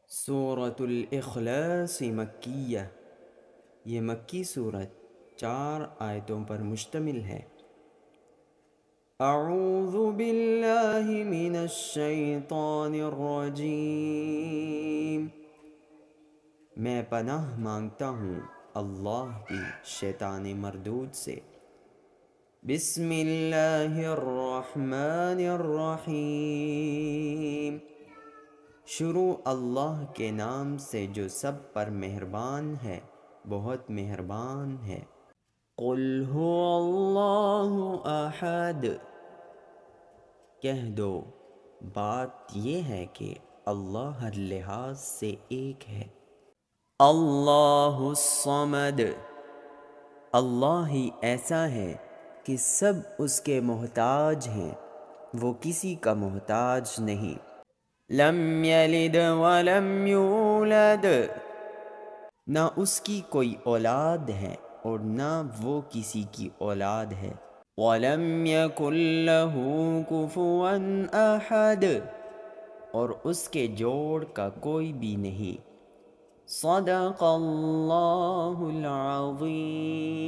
سورۃ الاخلاص مکیہ، یہ مکی صورت 4 آیتوں پر مشتمل ہے۔ اعوذ باللہ من الشیطان الرجیم، میں پناہ مانگتا ہوں اللہ کی شیطان مردود سے۔ بسم اللہ الرحمن الرحیم، شروع اللہ کے نام سے جو سب پر مہربان ہے، بہت مہربان ہے۔ قل هو اللہ احد، کہہ دو بات یہ ہے کہ اللہ ہر لحاظ سے ایک ہے۔ اللہ الصمد، اللہ ہی ایسا ہے کہ سب اس کے محتاج ہیں، وہ کسی کا محتاج نہیں۔ لم یلد ولم یولد، نہ اس کی کوئی اولاد ہے اور نہ وہ کسی کی اولاد ہے۔ ولم یکن لہ کفوا احد، اور اس کے جوڑ کا کوئی بھی نہیں۔ صدق اللہ العظیم۔